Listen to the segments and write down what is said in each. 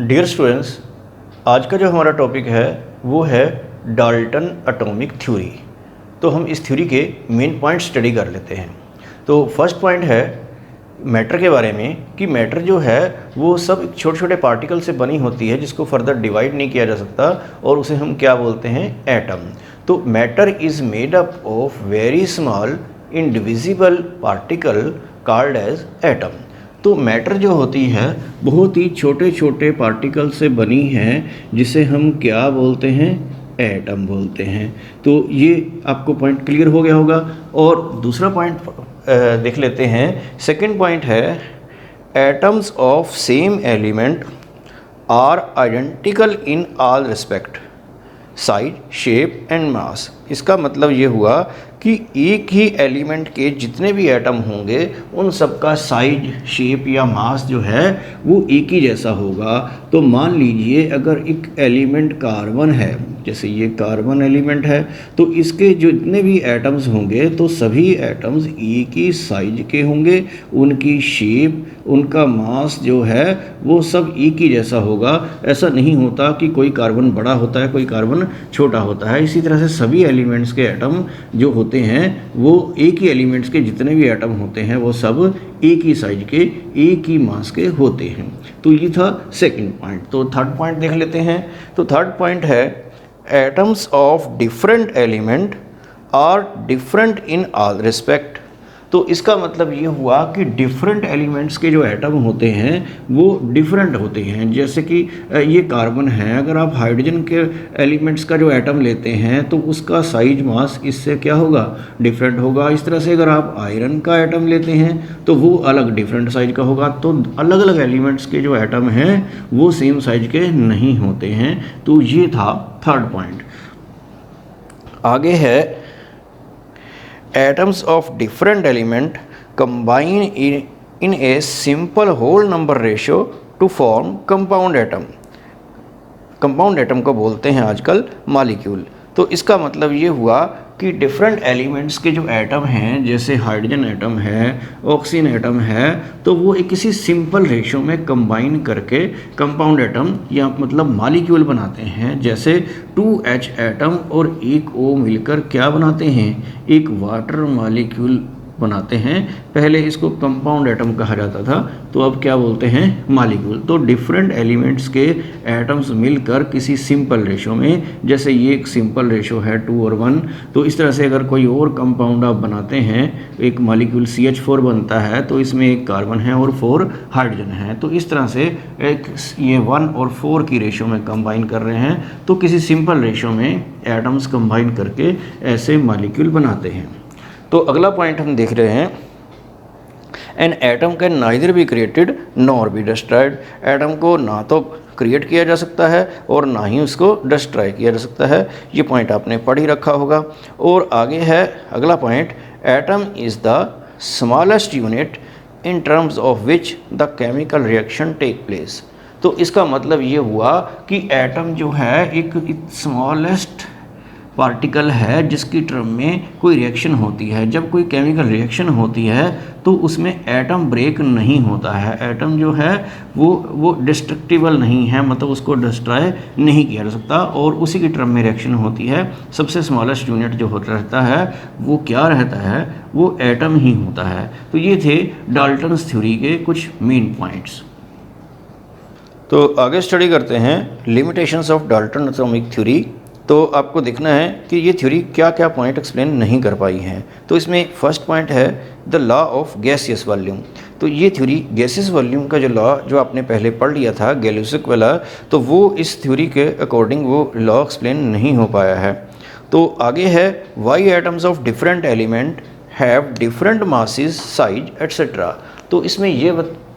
Dear students, आज का जो हमारा टॉपिक है वो है डाल्टन एटॉमिक थ्योरी। तो हम इस थ्योरी के मेन पॉइंट स्टडी कर लेते हैं। तो फर्स्ट पॉइंट है मैटर के बारे में कि मैटर जो है वो सब छोटे छोटे पार्टिकल से बनी होती है जिसको फर्दर डिवाइड नहीं किया जा सकता और उसे हम क्या बोलते हैं, एटम। तो matter is made up of very small indivisible particle called as atom. तो मैटर जो होती है बहुत ही छोटे छोटे पार्टिकल से बनी है जिसे हम क्या बोलते हैं, एटम बोलते हैं। तो ये आपको पॉइंट क्लियर हो गया होगा। और दूसरा पॉइंट देख लेते हैं। सेकंड पॉइंट है atoms of same element are identical in all respect, size, shape and mass. इसका मतलब ये हुआ कि एक ही एलिमेंट के जितने भी एटम होंगे उन सब का साइज, शेप या मास जो है वो एक ही जैसा होगा। तो मान लीजिए अगर एक एलिमेंट कार्बन है, जैसे ये कार्बन एलिमेंट है, तो इसके जितने भी एटम्स होंगे तो सभी एटम्स एक ही साइज के होंगे, उनकी शेप, उनका मास जो है वो सब एक ही जैसा होगा। ऐसा नहीं होता कि कोई कार्बन बड़ा होता है, कोई कार्बन छोटा होता है। इसी तरह से सभी एलिमेंट्स के एटम जो होते हैं वो एक ही एलिमेंट्स के जितने भी एटम होते हैं वो सब एक ही साइज के, एक ही मास के होते हैं। तो ये था सेकंड पॉइंट। तो थर्ड पॉइंट देख लेते हैं। तो थर्ड पॉइंट है atoms of different element are different in all respect. तो इसका मतलब ये हुआ कि डिफरेंट एलिमेंट्स के जो एटम होते हैं वो डिफरेंट होते हैं। जैसे कि ये कार्बन है, अगर आप हाइड्रोजन के एलिमेंट्स का जो एटम लेते हैं तो उसका साइज, मास इससे क्या होगा, डिफरेंट होगा। इस तरह से अगर आप आयरन का एटम लेते हैं तो वो अलग डिफरेंट साइज का होगा। तो अलग अलग एलिमेंट्स के जो एटम हैं वो सेम साइज के नहीं होते हैं। तो ये था थर्ड पॉइंट। आगे है atoms of different element combine in a simple whole number ratio to form compound atom। Compound atom को बोलते हैं आजकल मॉलिक्यूल। तो इसका मतलब ये हुआ कि डिफरेंट एलिमेंट्स के जो एटम हैं, जैसे हाइड्रोजन एटम है, ऑक्सीजन एटम है, तो वो एक किसी सिंपल रेशो में कंबाइन करके कंपाउंड एटम या मतलब मॉलिक्यूल बनाते हैं। जैसे 2H एटम और एक O मिलकर क्या बनाते हैं, एक वाटर मॉलिक्यूल बनाते हैं। पहले इसको कंपाउंड एटम कहा जाता था, तो अब क्या बोलते हैं, मॉलिक्यूल। तो डिफरेंट एलिमेंट्स के एटम्स मिलकर किसी सिंपल रेशो में, जैसे ये एक सिंपल रेशो है 2 और 1, तो इस तरह से अगर कोई और कंपाउंड आप बनाते हैं, एक मॉलिक्यूल CH4 बनता है तो इसमें एक कार्बन है और 4 हाइड्रोजन है। तो इस तरह से एक ये 1 और 4 की रेशो में कंबाइन कर रहे हैं, तो किसी सिंपल रेशो में एटम्स कंबाइन करके ऐसे मॉलिक्यूल बनाते हैं। तो अगला पॉइंट हम देख रहे हैं an atom can neither be created nor be destroyed. Atom को ना तो क्रिएट किया जा सकता है और ना ही उसको डिस्ट्रॉय किया जा सकता है। ये पॉइंट आपने पढ़ ही रखा होगा। और आगे है अगला point, atom is the smallest unit in terms of which the chemical reaction take place. तो इसका मतलब ये हुआ कि एटम जो है एक स्मॉलेस्ट पार्टिकल है जिसकी टर्म में कोई रिएक्शन होती है। जब कोई केमिकल रिएक्शन होती है तो उसमें एटम ब्रेक नहीं होता है। एटम जो है वो डिस्ट्रक्टिबल नहीं है, मतलब उसको डिस्ट्रॉय नहीं किया जा सकता और उसी की टर्म में रिएक्शन होती है। सबसे स्मॉलेस्ट यूनिट जो होता रहता है वो क्या रहता है, वो एटम ही होता है। तो ये थे डाल्टन्स थ्योरी के कुछ मेन पॉइंट्स। तो आगे स्टडी करते हैं limitations of Dalton atomic theory. तो आपको देखना है कि ये थ्योरी क्या क्या पॉइंट एक्सप्लेन नहीं कर पाई हैं। तो इसमें फर्स्ट पॉइंट है the law of gaseous volume. तो ये थ्योरी गैसियस वॉल्यूम का जो लॉ जो आपने पहले पढ़ लिया था गैलियोसिक वाला, तो वो इस थ्योरी के अकॉर्डिंग वो लॉ एक्सप्लेन नहीं हो पाया है। तो आगे है why atoms of different element have different masses, size etcetera. तो इसमें ये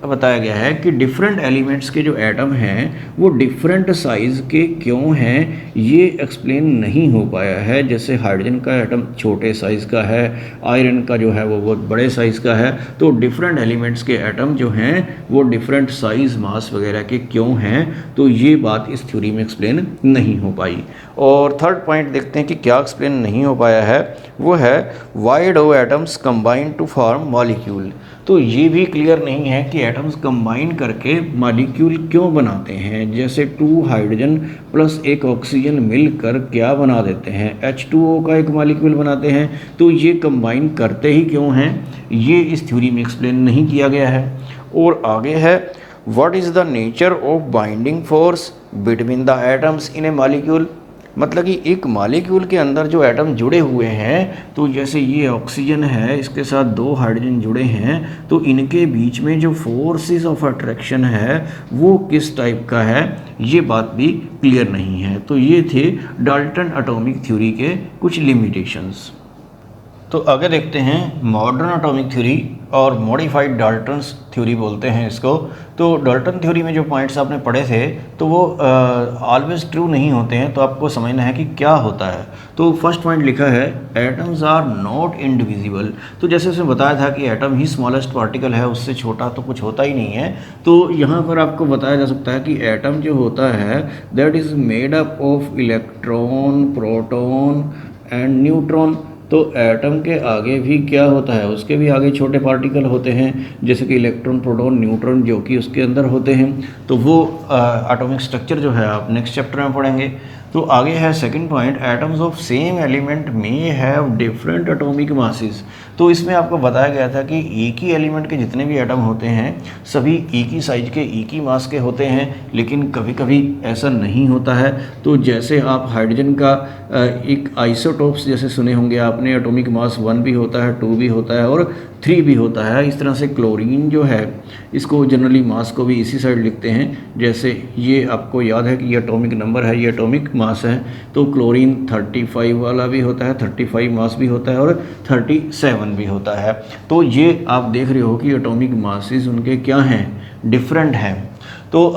बताया गया है कि डिफरेंट एलिमेंट्स के जो एटम हैं वो डिफरेंट साइज़ के क्यों हैं, ये एक्सप्लेन नहीं हो पाया है। जैसे हाइड्रोजन का एटम छोटे साइज़ का है, आयरन का जो है वो बहुत बड़े साइज़ का है। तो डिफरेंट एलिमेंट्स के एटम जो हैं वो डिफरेंट साइज़, मास वगैरह के क्यों हैं, तो ये बात इस थ्योरी में एक्सप्लेन नहीं हो पाई। और थर्ड पॉइंट देखते हैं कि क्या एक्सप्लेन नहीं हो पाया है, वो है why do atoms combine to form molecule. तो ये भी क्लियर नहीं है कि एटम्स कंबाइन करके मॉलिक्यूल क्यों बनाते हैं। जैसे 2 हाइड्रोजन प्लस एक ऑक्सीजन मिलकर क्या बना देते हैं, H2O का एक मॉलिक्यूल बनाते हैं। तो ये कंबाइन करते ही क्यों हैं, ये इस थ्योरी में एक्सप्लेन नहीं किया गया है। और आगे है what is the nature of binding force between the atoms in A molecule. मतलब कि एक मॉलिक्यूल के अंदर जो एटम जुड़े हुए हैं, तो जैसे ये ऑक्सीजन है, इसके साथ 2 हाइड्रोजन जुड़े हैं, तो इनके बीच में जो फोर्सेस ऑफ अट्रैक्शन है वो किस टाइप का है, ये बात भी क्लियर नहीं है। तो ये थे डाल्टन एटॉमिक थ्योरी के कुछ लिमिटेशंस। तो आगे देखते हैं मॉडर्न एटॉमिक थ्योरी और मॉडिफाइड डाल्टन्स थ्योरी बोलते हैं इसको। तो डाल्टन थ्योरी में जो पॉइंट्स आपने पढ़े थे तो वो ऑलवेज ट्रू नहीं होते हैं, तो आपको समझना है कि क्या होता है। तो फर्स्ट पॉइंट लिखा है एटम्स आर नॉट इंडिविजिबल। तो जैसे उसने बताया था कि एटम ही स्मॉलेस्ट पार्टिकल है, उससे छोटा तो कुछ होता ही नहीं है। तो यहाँ पर आपको बताया जा सकता है कि एटम जो होता है that is made up of electron, proton and neutron. तो एटम के आगे भी क्या होता है, उसके भी आगे छोटे पार्टिकल होते हैं, जैसे कि इलेक्ट्रॉन, प्रोटॉन, न्यूट्रॉन, जो कि उसके अंदर होते हैं। तो वो एटॉमिक स्ट्रक्चर जो है आप नेक्स्ट चैप्टर में पढ़ेंगे। तो आगे है second point atoms of same element may have different atomic masses. तो इसमें आपको बताया गया था कि एक ही एलिमेंट के जितने भी एटम होते हैं सभी एक ही साइज के, एक ही मास के होते हैं, लेकिन कभी कभी ऐसा नहीं होता है। तो जैसे आप हाइड्रोजन का एक आइसोटोप्स जैसे सुने होंगे आपने, एटॉमिक मास 1 भी होता है, 2 भी होता है और 3 भी होता है। इस तरह से क्लोरीन जो है इसको जनरली मास को भी इसी साइड लिखते हैं। जैसे ये आपको याद है कि ये एटॉमिक नंबर है, ये एटॉमिक मास है। तो क्लोरीन 35 वाला भी होता है, 35 मास भी होता है और 37 भी होता है। तो ये आप देख रहे हो कि एटॉमिक मासेस उनके क्या हैं, डिफरेंट हैं। तो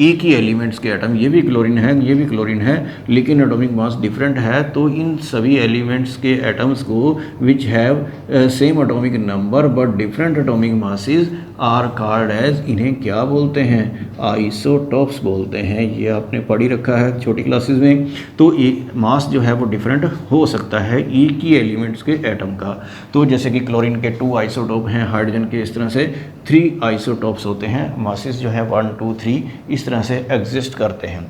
एक ही एलिमेंट्स के एटम, ये भी क्लोरीन है, ये भी क्लोरीन है, लेकिन एटॉमिक मास डिफरेंट है। तो इन सभी एलिमेंट्स के एटम्स को which have same atomic number but different atomic masses are called as, इन्हें क्या बोलते हैं, आइसोटॉप्स बोलते हैं। ये आपने पढ़ी रखा है छोटी क्लासेस में। तो एक मास जो है वो डिफरेंट हो सकता है एक ही एलिमेंट्स के एटम का। तो जैसे कि क्लोरीन के 2 आइसोटॉप हैं, हाइड्रोजन के इस तरह से 3 आइसोटॉप्स होते हैं, मासेस जो है 1, 2, 3 इस तरह से एग्जिस्ट करते हैं।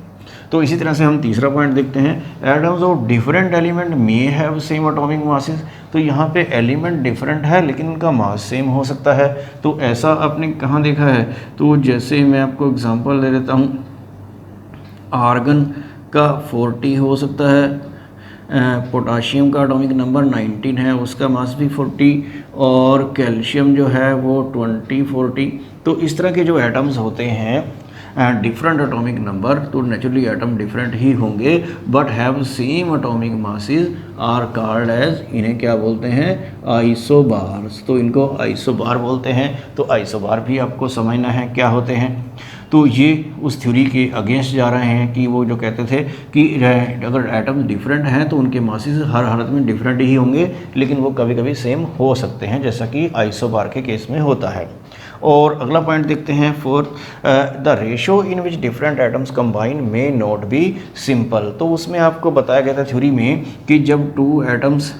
तो इसी तरह से हम तीसरा पॉइंट देखते हैं atoms of different element may have same atomic masses. तो यहाँ पे एलिमेंट डिफरेंट है लेकिन उनका मास सेम हो सकता है। तो ऐसा आपने कहाँ देखा है, तो जैसे मैं आपको एग्जांपल दे देता हूँ, आर्गन का 40 हो सकता है, पोटाशियम का एटॉमिक नंबर 19 है, उसका मास भी 40, और कैल्शियम जो है वो 20, 40। तो इस तरह के जो एटम्स होते हैं डिफरेंट एटॉमिक नंबर, तो नेचुरली एटम डिफरेंट ही होंगे but have same atomic masses are called as, इन्हें क्या बोलते हैं, आइसोबार्स। तो इनको आइसोबार बोलते हैं। तो आइसोबार भी आपको समझना है क्या होते हैं। तो ये उस थ्योरी के अगेंस्ट जा रहे हैं कि वो जो कहते थे कि अगर एटम्स डिफरेंट हैं तो उनके मासेस हर हालत में डिफरेंट ही होंगे, लेकिन वो कभी कभी सेम हो सकते हैं, जैसा कि आइसोबार के केस में होता है। और अगला पॉइंट देखते हैं fourth, the ratio in which different atoms combine may not be simple. तो उसमें आपको बताया गया था थ्योरी में कि जब 2 एटम्स,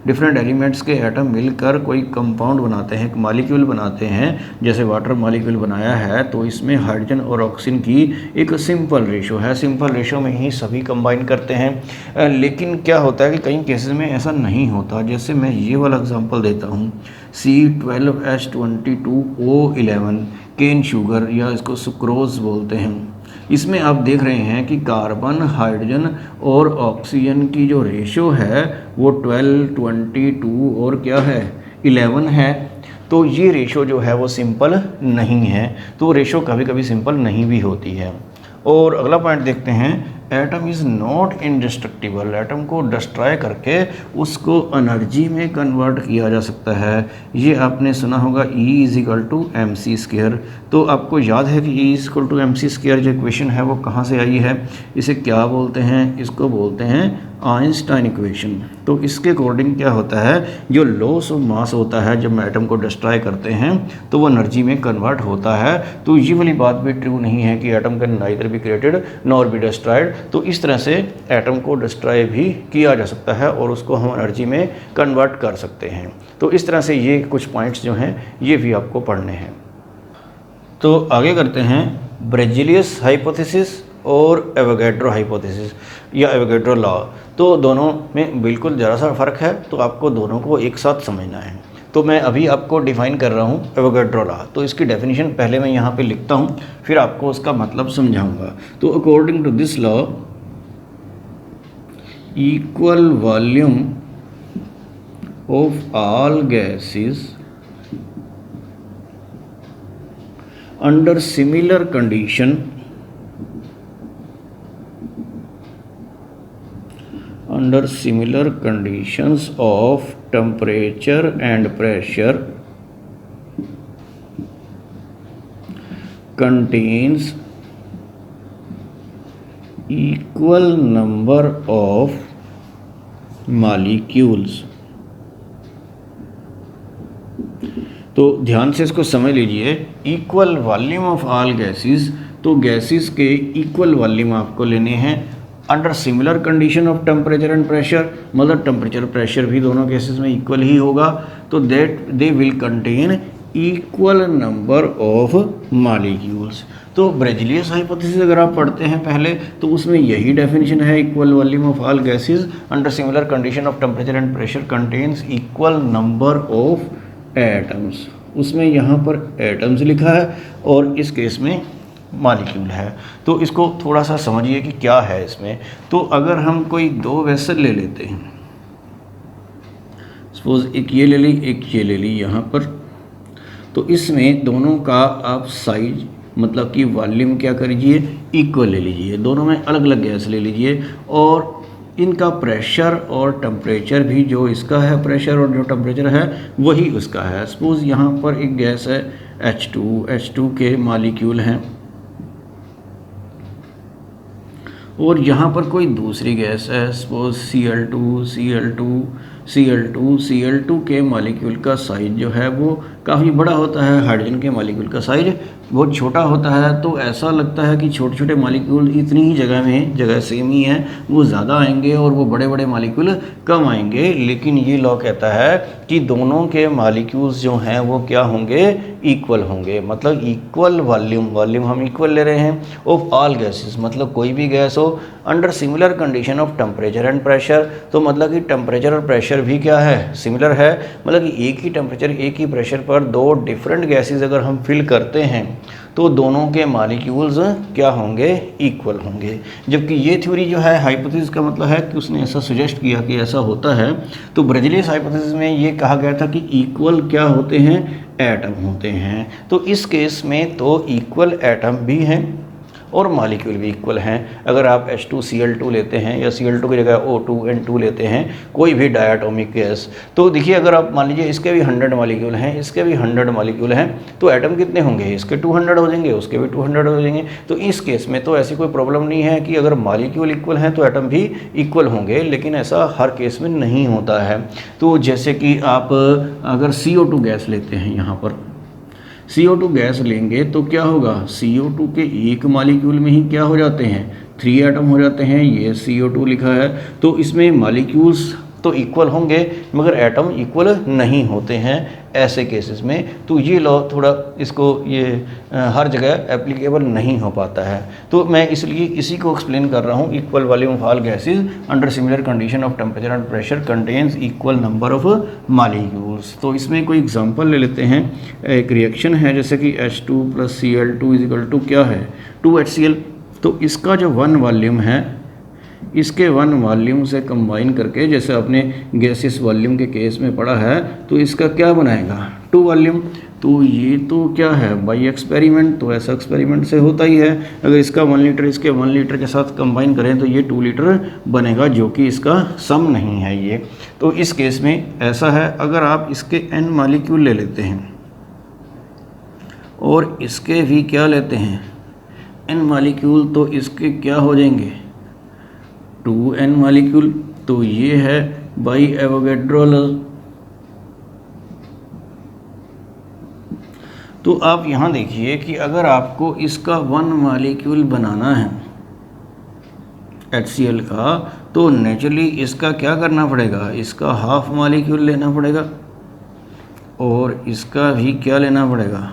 डिफरेंट एलिमेंट्स के एटम मिलकर कोई कंपाउंड बनाते हैं, एक मॉलिक्यूल बनाते हैं, जैसे वाटर मॉलिक्यूल बनाया है, तो इसमें हाइड्रोजन और ऑक्सीजन की एक सिंपल रेशो है। सिंपल रेशो में ही सभी कंबाइन करते हैं। लेकिन क्या होता है कि कई केसेस में ऐसा नहीं होता। जैसे मैं ये वाला एग्जांपल देता हूँ, C12H22O11 केन शुगर, या इसको सुक्रोज बोलते हैं। इसमें आप देख रहे हैं कि कार्बन, हाइड्रोजन और ऑक्सीजन की जो रेशो है वो 12, 22 और क्या है 11 है। तो ये रेशो जो है वो सिंपल नहीं है। तो रेशो कभी कभी सिंपल नहीं भी होती है। और अगला पॉइंट देखते हैं, atom is not indestructible. Atom को डिस्ट्रॉय करके उसको एनर्जी में कन्वर्ट किया जा सकता है। ये आपने सुना होगा E=mc²। तो आपको याद है कि E=mc² जो इक्वेशन है वो कहाँ से आई है, इसे क्या बोलते हैं, इसको बोलते हैं आइंस्टाइन इक्वेशन। तो इसके अकॉर्डिंग क्या होता है, जो लॉस ऑफ मास होता है जब एटम को डिस्ट्रॉय करते हैं तो वो एनर्जी में कन्वर्ट होता है। तो ये वाली बात भी ट्रू नहीं है कि atom can neither be created nor be destroyed. तो इस तरह से एटम को डिस्ट्रॉय भी किया जा सकता है और उसको हम एनर्जी में कन्वर्ट कर सकते हैं। तो इस तरह से ये कुछ पॉइंट्स जो हैं ये भी आपको पढ़ने हैं। तो आगे करते हैं बेrzelius हाइपोथेसिस और एवोगैड्रो हाइपोथेसिस या एवोगैड्रो लॉ। तो दोनों में बिल्कुल ज़रा सा फ़र्क है, तो आपको दोनों को एक साथ समझना है। तो मैं अभी आपको डिफ़ाइन कर रहा हूँ एवोगैड्रो लॉ। तो इसकी डेफिनेशन पहले मैं यहाँ पे लिखता हूँ, फिर आपको उसका मतलब समझाऊंगा। तो according to this law, equal volume of all gases under similar conditions of temperature and pressure contains equal number of molecules। तो ध्यान से इसको समझ लीजिए। Equal volume of all gases, तो गैसेस के इक्वल वॉल्यूम आपको लेने हैं under similar condition of temperature and pressure, मतलब टेम्परेचर प्रेशर भी दोनों गैसेस में इक्वल ही होगा। तो that they will contain equal number of molecules. तो बेrzelius हाइपोथेसिस अगर आप पढ़ते हैं पहले तो उसमें यही डेफिनेशन है, equal volume of all gases under similar condition of temperature and pressure contains equal number of atoms. उसमें यहाँ पर एटम्स लिखा है और इस केस में मॉलिक्यूल है। तो इसको थोड़ा सा समझिए कि क्या है इसमें। तो अगर हम कोई दो वेसल ले लेते हैं, सपोज एक ये ले ली एक ये ले ली यहाँ पर, तो इसमें दोनों का आप साइज मतलब कि वॉल्यूम क्या करिए, इक्वल ले लीजिए। दोनों में अलग अलग गैस ले लीजिए और इनका प्रेशर और टेम्परेचर भी, जो इसका है प्रेशर और जो टेम्परेचर है वही उसका है। सपोज़ यहाँ पर एक गैस है H2 के मॉलिक्यूल हैं और यहाँ पर कोई दूसरी गैस है, सपोज Cl2 के मॉलिक्यूल का साइज जो है वो काफ़ी बड़ा होता है, हाइड्रोजन के मॉलिक्यूल का साइज बहुत छोटा होता है। तो ऐसा लगता है कि छोटे छोटे मॉलिक्यूल इतनी ही जगह सेम ही है, वो ज़्यादा आएंगे और वो बड़े बड़े मॉलिक्यूल कम आएंगे। लेकिन ये लॉ कहता है कि दोनों के मॉलिक्यूल्स जो हैं वो क्या होंगे, इक्वल होंगे। मतलब इक्वल वॉल्यूम हम इक्वल ले रहे हैं ऑफ ऑल गैसेस, मतलब कोई भी गैस हो under similar condition of temperature and pressure. तो मतलब कि टेम्परेचर और प्रेशर भी क्या है, सिमिलर है। मतलब कि एक ही टेम्परेचर एक ही प्रेशर पर दो डिफरेंट गैसेस अगर हम फिल करते हैं तो दोनों के मॉलिक्यूल्स क्या होंगे, इक्वल होंगे। जबकि ये थ्योरी जो है हाइपोथेसिस का मतलब है कि उसने ऐसा सजेस्ट किया कि ऐसा होता है। तो बेrzelius हाइपोथेसिस में ये कहा गया था कि इक्वल क्या होते हैं, एटम होते हैं। तो इस केस में तो इक्वल एटम भी हैं और मॉलिक्यूल भी इक्वल हैं। अगर आप H2Cl2 लेते हैं या Cl2 की जगह O2N2 लेते हैं, कोई भी डायटोमिक गैस, तो देखिए अगर आप मान लीजिए इसके भी 100 मॉलिक्यूल हैं, इसके भी 100 मॉलिक्यूल हैं, तो एटम कितने होंगे, इसके 200 हो जाएंगे, उसके भी 200 हो जाएंगे। तो इस केस में तो ऐसी कोई प्रॉब्लम नहीं है कि अगर मॉलिक्यूल इक्वल हैं तो एटम भी इक्वल होंगे, लेकिन ऐसा हर केस में नहीं होता है। तो जैसे कि आप अगर CO2 गैस लेते हैं, यहाँ पर CO2 गैस लेंगे तो क्या होगा, CO2 के एक मॉलिक्यूल में ही क्या हो जाते हैं, 3 एटम हो जाते हैं। ये CO2 लिखा है, तो इसमें मॉलिक्यूल्स तो इक्वल होंगे मगर एटम इक्वल नहीं होते हैं ऐसे केसेस में। तो ये लॉ थोड़ा इसको ये हर जगह एप्लीकेबल नहीं हो पाता है। तो मैं इसलिए इसी को एक्सप्लेन कर रहा हूँ। Equal volume of all gases under similar condition of temperature and pressure contains equal number of molecules. तो इसमें कोई एग्जांपल ले लेते हैं। एक रिएक्शन है जैसे कि H2 + Cl2 = क्या है, 2HCl। तो इसका जो 1 वॉल्यूम है, इसके 1 वॉल्यूम से कंबाइन करके, जैसे आपने गैसेस वॉल्यूम के केस में पढ़ा है, तो इसका क्या बनाएगा, 2 वॉल्यूम। तो ये तो क्या है, बाई एक्सपेरिमेंट। तो ऐसा एक्सपेरिमेंट से होता ही है। अगर इसका 1 लीटर इसके 1 लीटर के साथ कंबाइन करें तो ये 2 लीटर बनेगा, जो कि इसका सम नहीं है ये। तो इस केस में ऐसा है, अगर आप इसके n मॉलिक्यूल ले लेते हैं और इसके भी क्या लेते हैं, n मॉलिक्यूल, तो इसके क्या हो जाएंगे, 2n मॉलिक्यूल। तो ये है बाई एवोगैड्रो लॉ। तो आप यहाँ देखिए कि अगर आपको इसका 1 मॉलिक्यूल बनाना है HCl का, तो नेचुरली इसका क्या करना पड़ेगा, इसका हाफ मॉलिक्यूल लेना पड़ेगा और इसका भी क्या लेना पड़ेगा,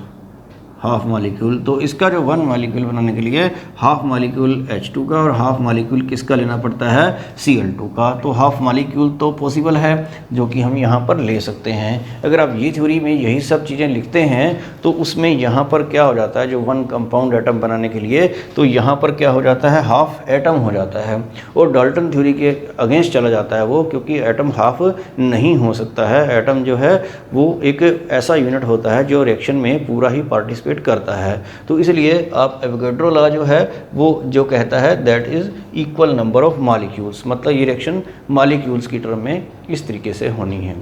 हाफ मॉलिक्यूल। तो इसका जो 1 मॉलिक्यूल बनाने के लिए हाफ मॉलिक्यूल H2 का और हाफ मॉलिक्यूल किसका लेना पड़ता है, Cl2 का। तो हाफ मॉलिक्यूल तो पॉसिबल है जो कि हम यहाँ पर ले सकते हैं। अगर आप ये थ्योरी में यही सब चीज़ें लिखते हैं तो उसमें यहाँ पर क्या हो जाता है, जो 1 कंपाउंड एटम बनाने के लिए, तो यहाँ पर क्या हो जाता है, हाफ एटम हो जाता है। और डाल्टन थ्योरी के अगेंस्ट चला जाता है वो, क्योंकि एटम हाफ नहीं हो सकता है। एटम जो है वो एक ऐसा यूनिट होता है जो रिएक्शन में पूरा ही पार्टिसिपेट करता है। तो इसलिए आप एवोगैड्रो लॉ जो है वो जो कहता है that is equal number of molecules, मतलब ये रिएक्शन मॉलिक्यूल्स की टर्म में इस तरीके से होनी है।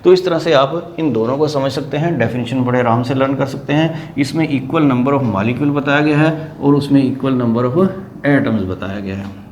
तो इस तरह से आप इन दोनों को समझ सकते हैं, डेफिनेशन बड़े आराम से लर्न कर सकते हैं। इसमें इक्वल नंबर ऑफ मॉलिक्यूल बताया गया है और उसमें इक्वल नंबर ऑफ एटम्स बताया गया है।